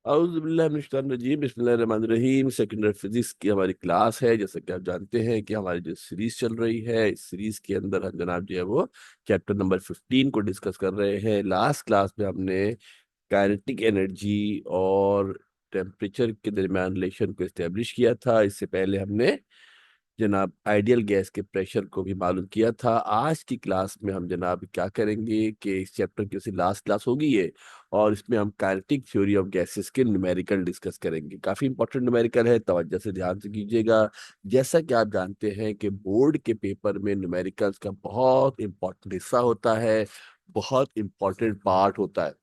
औज़ुबिल्लाहिमिनश्शैतानिर्रजीम बिस्मिल्लाहिर्रहमानिर्रहीम। Secondary physics की हमारी क्लास है। जैसे कि आप जानते हैं कि हमारी जो सीरीज चल रही है, इस सीरीज के अंदर हम जनाब जो है वो चैप्टर नंबर 15 को डिस्कस कर रहे हैं। लास्ट क्लास में हमने काइनेटिक एनर्जी और टेम्परेचर के दरमियान रिलेशन को इस्टेब्लिश किया था। इससे पहले हमने जनाब आइडियल गैस के प्रेशर को भी मालूम किया था। आज की क्लास में हम जनाब क्या करेंगे कि इस चैप्टर की उसी लास्ट क्लास होगी ये, और इसमें हम काइनेटिक थ्योरी ऑफ गैसेस के न्यूमेरिकल डिस्कस करेंगे। काफी इंपॉर्टेंट न्यूमेरिकल है, तवज्जो से ध्यान से कीजिएगा। जैसा कि आप जानते हैं कि बोर्ड के पेपर में न्यूमेरिकल्स का बहुत इंपॉर्टेंट हिस्सा होता है, बहुत इंपॉर्टेंट पार्ट होता है।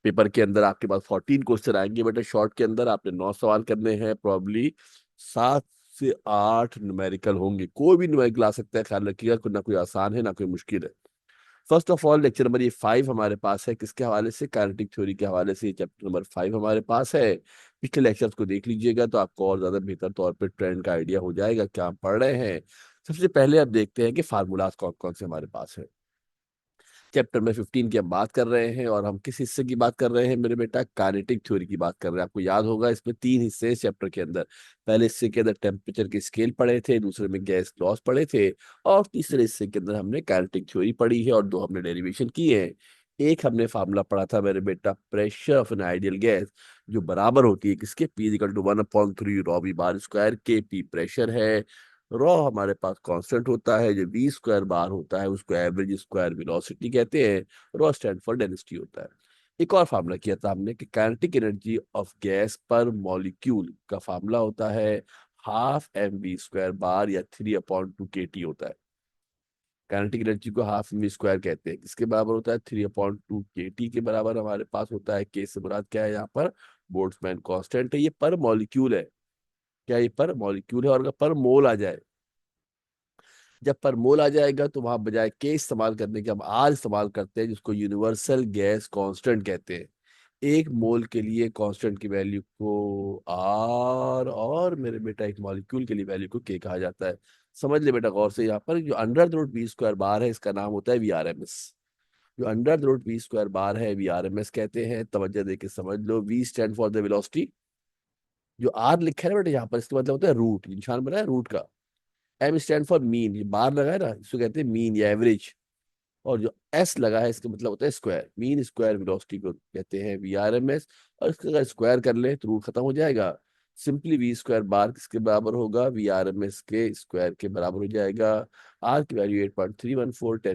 पेपर के अंदर आपके पास 14 क्वेश्चन आएंगे बेटा। शॉर्ट के अंदर आपने 9 सवाल करने हैं, प्रॉब्ली 7 से 8 न्यूमेरिकल होंगे। कोई भी न्यूमेरिकल आ सकता है, ख्याल रखिएगा। ना कोई आसान है ना कोई मुश्किल है। First of all lecture number ये 5 हमारे पास है। किसके हवाले से? काइनेटिक थ्योरी के हवाले से चैप्टर नंबर 5 हमारे पास है। पिछले लेक्चर्स को देख लीजिएगा तो आपको और ज्यादा बेहतर तौर पर ट्रेंड का आइडिया हो जाएगा क्या हम पढ़ रहे हैं। सबसे पहले अब देखते हैं कि फार्मूलाज कौन कौन से हमारे पास है। चैप्टर में 15 की हम बात कर रहे हैं, और हम किस हिस्से की बात कर रहे हैं मेरे बेटा? काइनेटिक थ्योरी की बात कर रहे हैं। आपको याद होगा इसमें 3 हिस्से हैं इस चैप्टर के अंदर। पहले हिस्से के अंदर टेम्परेचर के स्केल पढ़े थे, दूसरे में गैस लॉस पढ़े थे, और तीसरे हिस्से के अंदर हमने काइनेटिक थ्योरी पढ़ी है और 2 हमने डेरिवेशन की है। एक हमने फार्मूला पढ़ा था मेरे बेटा, pressure of an ideal gas, जो बराबर होती है किसके? P = 1/3 ρ V बार स्क्वायर के। पी प्रेशर है, रॉ हमारे पास कांस्टेंट होता है, जो वी स्क्वायर बार होता है उसको एवरेज स्क्वायर वेलोसिटी कहते हैं। रॉ स्टैंड फॉर डेंसिटी होता है। एक और फार्मूला किया था हमने कि काइनेटिक एनर्जी ऑफ गैस पर मॉलिक्यूल का फार्मूला होता है ½ mv² बार या 3/2 kT होता है। काइनेटिक एनर्जी को ½ mv² कहते हैं। किसके बराबर होता है? 3/2 kT के बराबर हमारे पास होता है। के से मुराद क्या है यहाँ पर? बोल्ट्जमैन कांस्टेंट है। ये पर मॉलिक्यूल है। क्या ये पर मॉलिक्यूल है? और अगर पर मोल आ जाए, जब पर मोल आ जाएगा तो वहां बजाय के इस्तेमाल करने के हम आर इस्तेमाल करते हैं, जिसको यूनिवर्सल गैस कांस्टेंट कहते हैं। एक मोल के लिए कांस्टेंट की वैल्यू को आर, और मेरे बेटा एक मॉलिक्यूल के लिए वैल्यू को के कहा जाता है। समझ ले बेटा गौर से, यहाँ पर जो √V² बार है इसका नाम होता है VRMS। जो √V² बार है VRMS कहते हैं। तवज्जो दे के समझ लो। V stand for the velocity. जो आर लिखा है ना बेटा यहाँ पर, इसका मतलब होता है रूट, निशान बना है रूट का। एम स्टैंड फॉर मीन, ये बार लगा है ना, इसको कहते हैं मीन या एवरेज। और जो एस लगा है इसका मतलब होता है स्क्वायर, मीन स्क्वायर वेलोसिटी को कहते हैं VRMS। और इसका अगर स्क्वायर कर ले तो रूट खत्म हो जाएगा। सिंपली V² बार किसके बराबर होगा? VRMS के स्क्वायर के बराबर हो जाएगा। आर की वैल्यू 8.314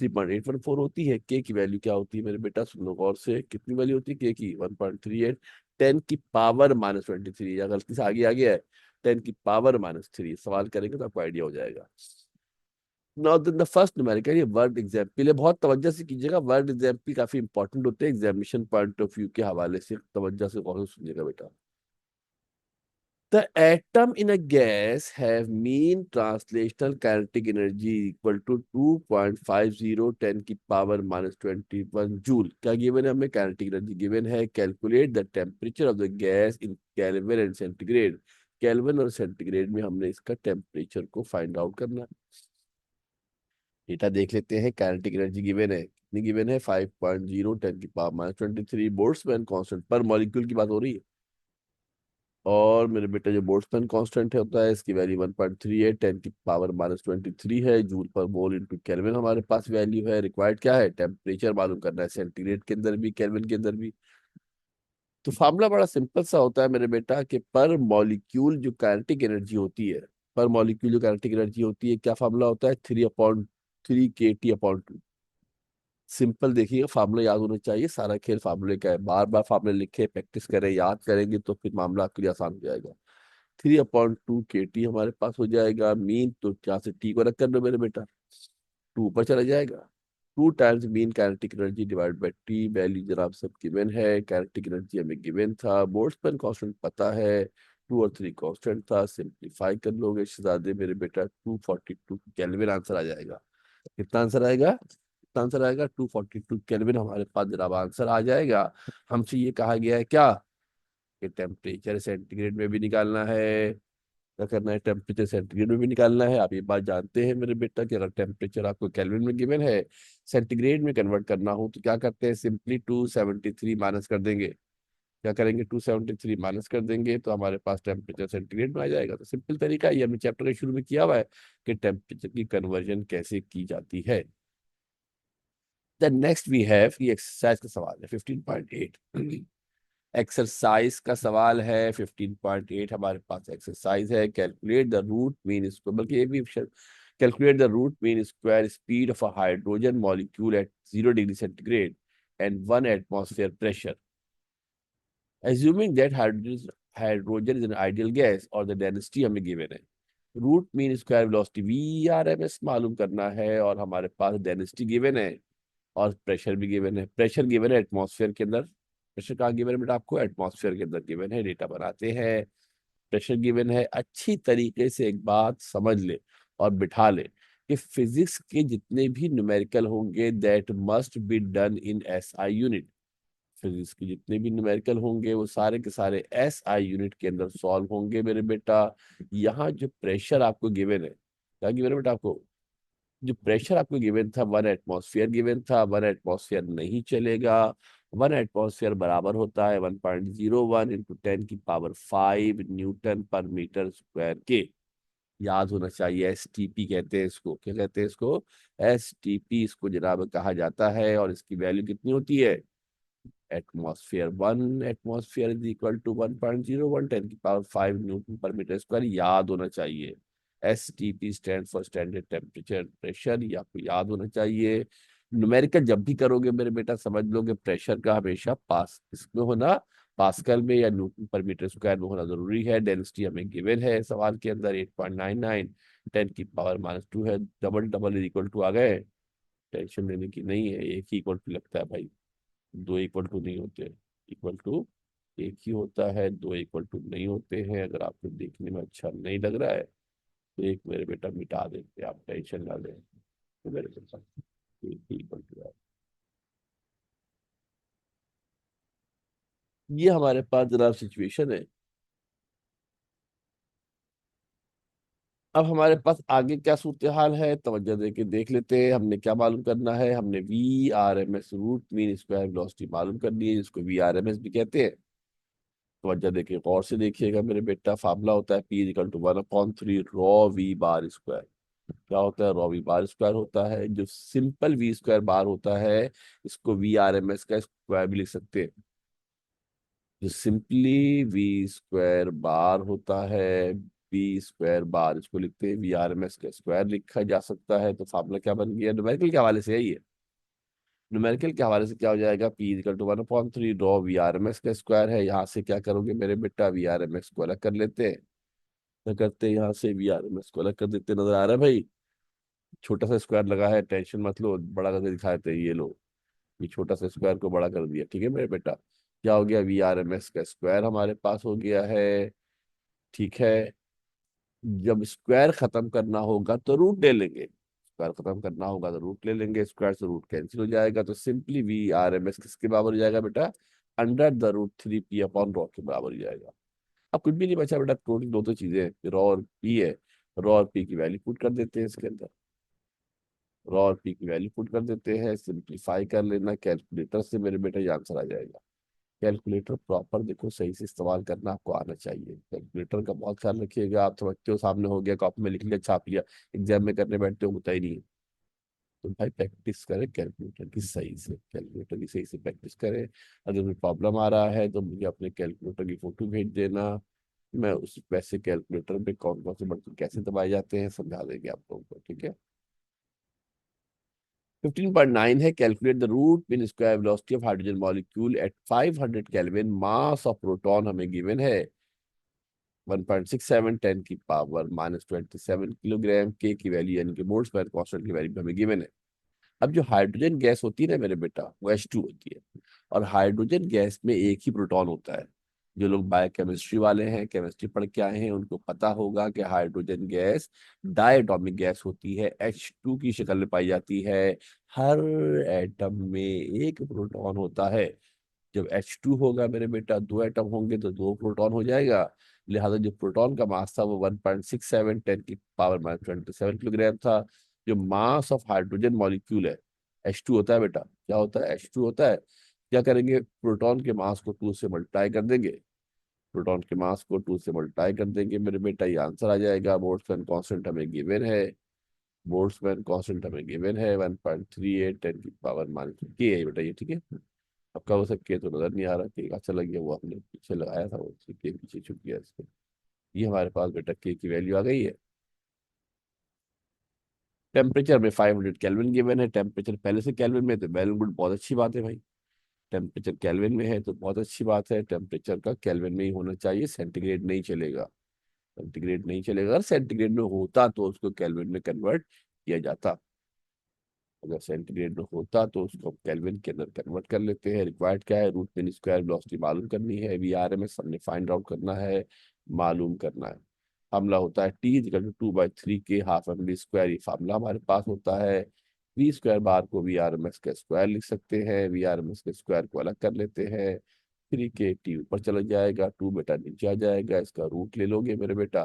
10⁻³ होती है। के की वैल्यू क्या होती है मेरे बेटा? सुन लो गौर से, कितनी वैल्यू होती है के की? 1.38 10⁻³ या गलती से आगे आ गया है, 10⁻³ सवाल करेंगे तो आपको आइडिया हो जाएगा। नाउ द फर्स्ट न्यूमेरिकल, ये वर्ड एग्जाम्पल है। बहुत तवज्जो से कीजिएगा, वर्ड एग्जाम्पल काफी इंपॉर्टेंट होते हैं एग्जामिनेशन पॉइंट ऑफ व्यू के हवाले से। तवज्जो से गौर से सुनिएगा बेटा। The atom in a gas have mean translational kinetic energy equal to 2.50 10⁻⁻21 joule. क्या गिवन है हमें? काइनेटिक एनर्जी गिवन है। Calculate the temperature of the gas in kelvin and centigrade. Kelvin और सेंटीग्रेड में हमने इसका टेम्परेचर को फाइंड आउट करना है। डेटा देख लेते हैं। काइनेटिक एनर्जी गिवन है, कितनी गिवन है? 5.0 10⁻⁻23 बोल्ट्जमैन कांस्टेंट पर मॉलिक्यूल की बात हो रही है। और मेरे बेटे जो बोल्ट्जमैन कांस्टेंट है होता है, इसकी वैल्यू 1.38 10⁻⁻23 है। जूल पर मोल इनटू केल्विन हमारे पास वैल्यू है। रिक्वायर्ड क्या है? टेम्परेचर मालूम करना है, सेंटीग्रेड के अंदर भी केल्विन के अंदर भी। तो फार्मूला बड़ा सिंपल सा होता है मेरे बेटा कि पर मॉलिक्यूल जो काइनेटिक एनर्जी होती है, पर मॉलिक्यूल जो काइनेटिक एनर्जी होती है, क्या फार्मूला होता है? 3/3 kT/2। सिंपल देखिए, फार्मूला याद होना चाहिए। सारा खेल फार्मूले का है। बार बार फार्मूले लिखे, प्रैक्टिस करें, याद करेंगे तो फिर मामला आपके लिए आसान हो जाएगा। 3/2 kT हमारे पास हो जाएगा। मीन तो यहाँ से टी को रख कर दो मेरे बेटा, 2 ऊपर चला जाएगा। 2 times mean kinetic energy divide by T. Value जनाब सब गिवन है। काइनेटिक एनर्जी हमें गिवन था। बोल्ट्जमैन कांस्टेंट पता है, 2 और 3 कांस्टेंट था। सिंप्लीफाई कर लोगे शहजादे मेरे बेटा, 242 केल्विन आंसर आ जाएगा। कितना आंसर आएगा? कितना आंसर आएगा? 242 केल्विन हमारे पास जनाब आंसर आ जाएगा। हमसे ये कहा गया है क्या? कि टेम्परेचर सेंटीग्रेड में भी निकालना है। क्या करना है? टेम्परेचर सेंटीग्रेड में भी निकालना है। आप ये बात जानते हैं मेरे बेटा कि अगर टेम्परेचर आपको केल्विन में गिवन है, सेंटीग्रेड में कन्वर्ट करना हो तो क्या करते हैं? सिंपली 273 माइनस कर देंगे। क्या करेंगे, 273 माइनस कर देंगे तो हमारे पास टेम्परेचर सेंटीग्रेड में आ जाएगा। तो सिंपल तरीका है, ये हमने चैप्टर के शुरू में किया हुआ है कि टेम्परेचर की कन्वर्जन कैसे की जाती है। द नेक्स्ट वी हैव, ये एक्सरसाइज का सवाल है 15.8। एक्सरसाइज का सवाल है 15.8, हमारे पास एक्सरसाइज है, calculate the root mean square, बल्कि ये भी calculate the root mean square speed of a hydrogen molecule at 0 degree centigrade and 1 atmosphere pressure, assuming that hydrogen is an ideal gas और the density हमें given है। Root mean square velocity VRMS मालूम करना है और हमारे पास density given है और प्रेशर भी गिवन है। प्रेशर गिवन है एटमॉस्फेयर के अंदर, प्रेशर कहाँ गिवन है बेटा आपको, एटमॉस्फेयर के अंदर गिवन है। डेटा बनाते हैं, प्रेशर गिवन है। अच्छी तरीके से एक बात समझ ले और बिठा ले कि फिजिक्स के जितने भी न्यूमेरिकल होंगे that must be done in SI unit. Physics के जितने भी न्यूमेरिकल होंगे वो सारे के सारे SI यूनिट के अंदर सॉल्व होंगे मेरे बेटा। यहाँ जो प्रेशर आपको गिवन है, क्या गिवन है बेटा आपको, जो प्रेशर आपको गिवन था 1 एटमॉस्फेयर गिवन था। 1 एटमॉस्फेयर नहीं चलेगा। 1 एटमॉस्फेयर बराबर होता है 1.01 इंटू 10 की पावर 5 न्यूटन पर मीटर स्क्वायर के। याद होना चाहिए, STP कहते हैं इसको। क्या कहते हैं इसको, STP इसको जनाब कहा जाता है। और इसकी वैल्यू कितनी होती है, atmosphere 1 atmosphere is equal to 1.01 10 की पावर 5 न्यूटन पर मीटर स्क्वायर। याद होना चाहिए, STP stand for standard temperature pressure, ये आपको याद होना चाहिए। न्यूमेरिकल जब भी करोगे मेरे बेटा समझ लो कि प्रेशर का हमेशा पास इसमें होना, पास्कल में या न्यूटन पर मीटर स्क्वायर में होना जरूरी है। डेंसिटी हमें गिवन है सवाल के अंदर 8.99 10 की पावर -2 है। Double double is equal to आ गए, टेंशन लेने की नहीं है, एक ही इक्वल टू लगता है भाई, दो इक्वल टू नहीं होते। इक्वल टू एक ही होता है, दो इक्वल टू नहीं होते हैं। अगर आपको देखने में अच्छा नहीं लग रहा है तो एक मेरे बेटा मिटा देते, आप टेंशन ना लें। तो मेरे बेटा एक ही इक्वल टू है। ये हमारे पास जनाब सिचुएशन है। अब हमारे पास आगे क्या सूरत हाल है, तवज्जो दे के देख लेते हैं। हमने क्या मालूम करना है, हमने VRMS root mean square velocity मालूम करनी है, जिसको VRMS भी कहते हैं। तवज्जो देखिए, गौर से देखिएगा मेरे बेटा। फार्मूला होता है P = 1/3 ρV⁴ क्या होता है, रॉ वी बार स्क्वायर होता है। जो सिंपल V स्क्वायर बार होता है इसको VRMS का स्क्वायर भी लिख सकते हैं। जो सिंपली V स्क्वायर बार होता है, V स्क्वायर बार इसको लिखते हैं, VRMS का स्क्वायर लिखा जा सकता है। तो फार्मूला क्या बन गया, न्यूमेरिकल के हवाले से है ये। न्यूमेरिकल के हवाले से क्या हो जाएगा, P = 1/3 ρ। VRMS का स्क्वायर है, यहाँ से क्या करोगे मेरे बेटा, VRMS को अलग कर लेते हैं। क्या करते हैं, यहाँ से VRMS को अलग कर देते हैं। नजर आ रहा है भाई, छोटा सा स्क्वायर लगा है, टेंशन मत लो, बड़ा करके दिखाए थे ये लो। ये छोटा सा स्क्वायर को बड़ा कर दिया, ठीक है मेरे बेटा। क्या हो गया, VRMS का स्क्वायर हमारे पास हो गया है। ठीक है, जब स्क्वायर खत्म करना होगा तो रूट ले लेंगे। स्क्वायर खत्म करना होगा तो रूट ले लेंगे, स्क्वायर से रूट कैंसिल हो जाएगा। तो सिंपली VRMS किसके बराबर हो जाएगा बेटा, √3P/ρ के बराबर हो जाएगा। अब कुछ भी नहीं बचा बेटा, टोटल दो तो चीजें हैं, रॉ और पी है। रॉ और पी की वैल्यू पुट कर देते हैं इसके अंदर, रॉ और पी की वैल्यू पुट कर देते हैं। सिंप्लीफाई कर लेना कैलकुलेटर से मेरे बेटा, ये आंसर आ जाएगा। कैलकुलेटर प्रॉपर देखो सही से इस्तेमाल करना आपको आना चाहिए। कैलकुलेटर का बहुत ख्याल रखिएगा। आप समझते हो सामने हो गया, कॉपी में लिख लिया छाप लिया, एग्जाम में करने बैठते हो होता ही नहीं है। तो भाई प्रैक्टिस करें कैलकुलेटर की सही से, कैलकुलेटर की सही से प्रैक्टिस करें। अगर कोई प्रॉब्लम आ रहा है तो मुझे अपने कैलकुलेटर की फोटो भेज देना, मैं उस वैसे कैलकुलेटर पे कौन कौन से बटन कैसे दबाए जाते हैं समझा देंगे आप लोगों को, ठीक है। 15.9 है, calculate the root mean square velocity of hydrogen molecule at 500 kelvin. Mass of proton हमें गिवन है 1.67 10 की पावर -27 किलोग्राम। के की वैल्यू यानी कि मोल स्क्वायर कांस्टेंट की वैल्यू हमें गिवन है। अब जो हाइड्रोजन गैस होती है ना मेरे बेटा, वो H2 होती है। और हाइड्रोजन गैस में एक ही प्रोटॉन होता है। जो लोग बायोकेमिस्ट्री वाले हैं, केमिस्ट्री पढ़ के आए हैं, उनको पता होगा कि हाइड्रोजन गैस डायटोमिक गैस होती है, H2 की शक्ल में पाई जाती है। हर एटम में एक प्रोटॉन होता है। जब H2 होगा मेरे बेटा, दो एटम होंगे तो दो प्रोटॉन हो जाएगा। लिहाजा जो प्रोटॉन का मास था वो 1.67 10 की पावर -27 किलोग्राम था। जो मास ऑफ हाइड्रोजन मॉलिक्यूल है, H2 होता है बेटा, क्या होता है, H2 होता है। क्या करेंगे, प्रोटॉन के मास को 2 से मल्टीप्लाई कर देंगे। प्रोटॉन के मास को 2 से मल्टीप्लाई कर देंगे मेरे बेटा, ये आंसर आ जाएगा। बोल्ट्जमैन कांस्टेंट हमें गिवन है, बोल्ट्जमैन कांस्टेंट हमें गिवन है 1.38 10 की पावर -के है बेटा ये, ठीक है। अब कब हो सकती तो नजर नहीं आ रहा कि अच्छा लग गया, वो हमने पीछे लगाया था, वो के पीछे छुप गया इसको। ये हमारे पास बेटा के की वैल्यू आ गई है। टेम्परेचर में 500 केल्विन गिवन है, टेम्परेचर पहले से केल्विन में, तो वेल गुड, बहुत अच्छी बात है भाई। टेम्परेचर केल्विन में है तो बहुत अच्छी बात है, टेम्परेचर का केल्विन में ही होना चाहिए, सेंटीग्रेड नहीं चलेगा। सेंटीग्रेड नहीं चलेगा, अगर सेंटीग्रेड में होता तो उसको केल्विन में कन्वर्ट किया जाता। अगर सेंटीग्रेड में होता तो उसको हम केल्विन के अंदर कन्वर्ट कर लेते हैं। रिक्वायर्ड क्या है, रूट मीन स्क्वायर वेलोसिटी मालूम करनी है, VRMS हमने फाइंड आउट करना है, मालूम करना है। फार्मूला होता है T = 2/3 के ½ mv², ये फार्मूला हमारे पास होता है। V² बार को VRMS का स्क्वायर लिख सकते हैं, VRMS के स्क्वायर को अलग कर लेते हैं। 3 के T ऊपर चला जाएगा, 2 बेटा नीचे आ जाएगा, इसका रूट ले लोगे मेरे बेटा।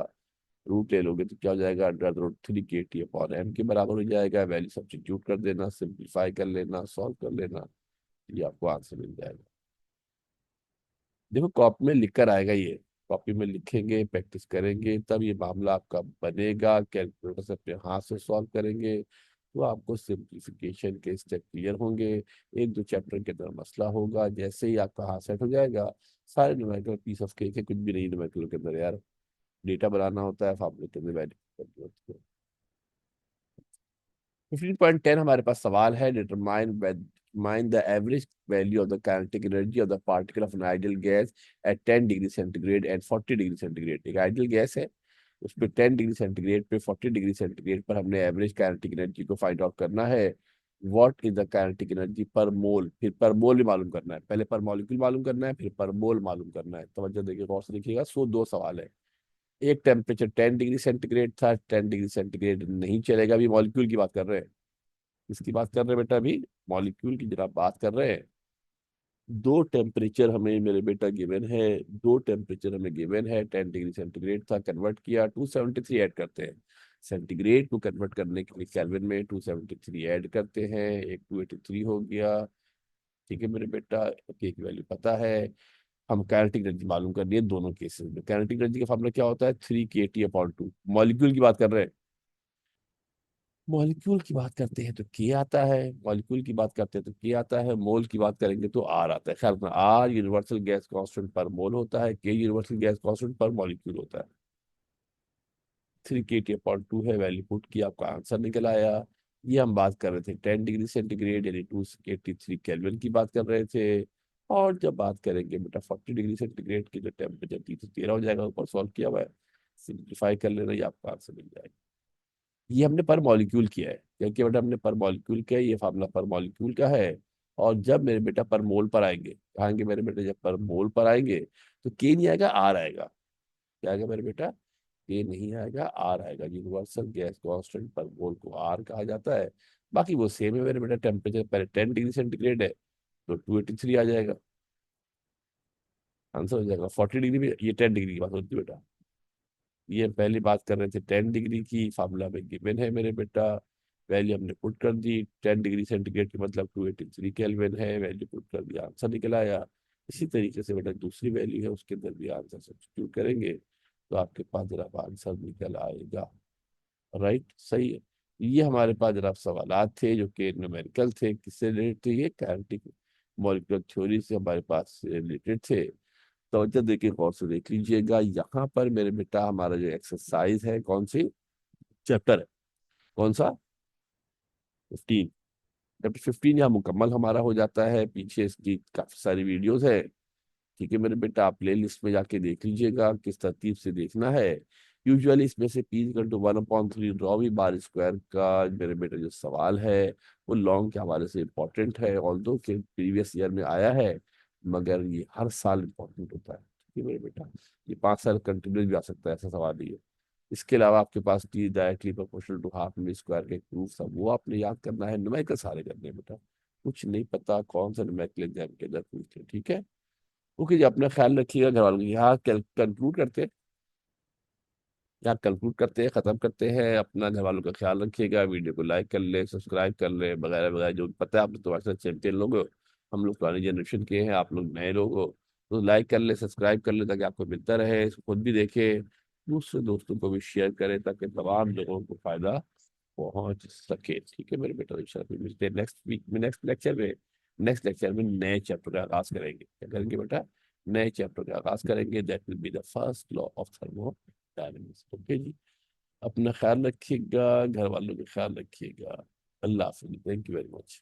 रूट ले लोगे तो क्या हो जाएगा, √3 KT/m के बराबर हो जाएगा। वैल्यू सब्स्टिट्यूट कर देना, सिंप्लीफाई कर लेना, सॉल्व कर लेना, ये आपको आंसर मिल जाएगा। देखो कॉपी में लिख कर आएगा ये, कॉपी में लिखेंगे, प्रैक्टिस करेंगे, तब ये मामला आपका बनेगा। कैलकुलेटर से अपने हाथ से सॉल्व करेंगे तो आपको सिंप्लीफिकेशन के स्टेप क्लियर होंगे। 1-2 चैप्टर के अंदर मसला होगा, जैसे ही आपका हाथ सेट हो जाएगा, सारे न्यूमेरिकल पीस ऑफ केक है, कुछ भी नहीं न्यूमेरिकल के अंदर यार, डेटा बनाना होता है, फार्मूले के अंदर वैल्यू करनी होती है। 15.10 हमारे पास सवाल है, determine the average value of the kinetic energy of the particle of an ideal gas at 10 degree centigrade and 40 degree centigrade. एक आइडियल गैस है, उस पर 10 डिग्री सेंटीग्रेड पे 40 डिग्री सेंटीग्रेड पर हमने एवरेज काइनेटिक एनर्जी को फाइंड आउट करना है। What is the kinetic energy पर मोल, फिर पर मोल भी मालूम करना है, पहले पर मॉलिक्यूल मालूम करना है, फिर पर मोल मालूम करना है। तवज्जो देखिए, गौर से देखिएगा, सो 2 सवाल है। एक टेम्परेचर 10 डिग्री सेंटीग्रेड था, 10 डिग्री सेंटीग्रेड नहीं चलेगा, अभी मॉलिक्यूल की बात कर रहे हैं। किसकी बात कर रहे हैं बेटा, अभी मॉलिक्यूल की जरा बात कर रहे हैं। दो टेम्परेचर हमें मेरे बेटा गिवन है, दो टेम्परेचर हमें गिवन है। 10 डिग्री सेंटीग्रेड था, कन्वर्ट किया, 273 ऐड करते हैं। सेंटीग्रेड को कन्वर्ट करने के लिए केल्विन में 273 ऐड करते हैं, एक 283 हो गया। ठीक है मेरे बेटा, के की वैल्यू पता है। हम काइनेटिक एनर्जी मालूम करनी है दोनों केसेस में। काइनेटिक एनर्जी का फॉर्मूला क्या होता है, 3 KT/2। मॉलिक्यूल की बात कर रहे हैं, मॉलिक्यूल की बात करते हैं तो के आता है, मॉलिक्यूल की बात करते हैं तो के आता है, मोल की बात करेंगे तो आर आता है। ख्याल रखना, आर यूनिवर्सल गैस कांस्टेंट पर मोल होता है, के यूनिवर्सल गैस कांस्टेंट पर मॉलिक्यूल होता है। 3 KT/2 है, वैल्यू पुट की, आपका आंसर निकल आया। ये हम बात कर रहे थे 10 डिग्री सेंटीग्रेड यानी 283 केल्विन की बात कर रहे थे। और जब बात करेंगे बेटा 40 डिग्री सेंटीग्रेड की, जो टेम्परेचर 313 हो जाएगा, ऊपर सॉल्व किया हुआ है, सिंप्लीफाई कर लेना, ये आपका आंसर मिल जाएगा। ये हमने पर मॉलिक्यूल किया है, क्योंकि बेटा हमने पर मॉलिक्यूल किया है, ये फार्मूला पर मॉलिक्यूल का है। और जब मेरे बेटा पर मोल पर आएंगे, कहेंगे मेरे बेटा, जब पर मोल पर आएंगे तो के नहीं आएगा, आर आएगा। क्या आएगा मेरे बेटा, के नहीं आएगा, आर आएगा। यूनिवर्सल गैस कांस्टेंट पर मोल को आर कहा जाता है। बाकी वो सेम है मेरे बेटा, टेम्परेचर पहले 10 डिग्री सेंटीग्रेड है तो 283 आ जाएगा, आंसर हो जाएगा। 40 डिग्री में, ये 10 डिग्री की बात होती है बेटा, ये पहली बात कर रहे थे 10 डिग्री की, फार्मूला में गिवन है मेरे बेटा। वैल्यू हमने पुट कर दी, 10 डिग्री सेंटीग्रेड की मतलब 283 केल्विन है, वैल्यू पुट कर दिया, आंसर निकल आया। इसी तरीके से बेटा दूसरी वैल्यू है, उसके अंदर भी आंसर सब्स्टिट्यूट करेंगे तो आपके पास जरा आंसर निकल आएगा। राइट, सही है। ये हमारे पास जरा सवाल थे जो कि न्यूमेरिकल थे, किससे रिलेटेड थे, ये काइनेटिक मॉलिक्यूलर थ्योरी से हमारे पास रिलेटेड थे। तवज्जो देखिए, गौर से देख लीजिएगा, यहाँ पर मेरे बेटा हमारा जो एक्सरसाइज है, कौन सी चैप्टर है, कौन सा, 15। चैप्टर 15 यहाँ मुकम्मल हमारा हो जाता है, पीछे इसकी काफी सारी वीडियोस है। ठीक है मेरे बेटा, आप प्ले लिस्ट में जाके देख लीजिएगा किस तरतीब से देखना है। यूजुअली इसमें से P = 1/3 रॉबी बार स्क्वायर का मेरे बेटा जो सवाल है, वो लॉन्ग के हवाले से इम्पोर्टेंट है, ऑल्दो के प्रीवियस ईयर में आया है, मगर ये हर साल इम्पोर्टेंट होता है। ठीक है मेरे बेटा, ये 5 साल कंटिन्यूस भी आ सकता है, ऐसा सवाल ही है। इसके अलावा आपके पास T directly proportional to ½ mv² के प्रूफ सब वो आपने याद करना है, न्यूमेरिकल सारे करने हैं बेटा। कुछ नहीं पता कौन सा न्यूमेरिकल एग्जाम के अंदर पूछते, ठीक है। ओके जी, अपना ख्याल रखिएगा, घर वालों की। यहाँ कंक्लूड करते हैं, यहाँ कंक्लूड करते हैं, खत्म करते हैं। अपना घर वालों का ख्याल रखिएगा, वीडियो को लाइक कर ले, सब्सक्राइब कर ले, वगैरह वगैरह, जो पता है आप तो व्हाट्सएप चैंपियन लोग हो, हम लोग पुरानी जनरेशन के हैं, आप लोग नए लोग हो, तो लाइक कर ले, सब्सक्राइब कर ले, ताकि आपको मिलता रहे, इसको खुद भी देखे, दूसरे दोस्तों को भी शेयर करें, ताकि तमाम लोगों को फायदा पहुंच सके। ठीक है मेरे बेटा, इंशाल्लाह फिर मिलते हैं नेक्स्ट वीक में, नेक्स्ट लेक्चर में। नेक्स्ट लेक्चर में नए चैप्टर का आगाज करेंगे। क्या करेंगे बेटा? नए चैप्टर का आगाज करेंगे, that will be the first law of thermodynamics. Okay जी, अपना ख्याल रखिएगा, घर वालों का ख्याल रखिएगा। अल्लाह हाफिज़, थैंक यू वेरी मच।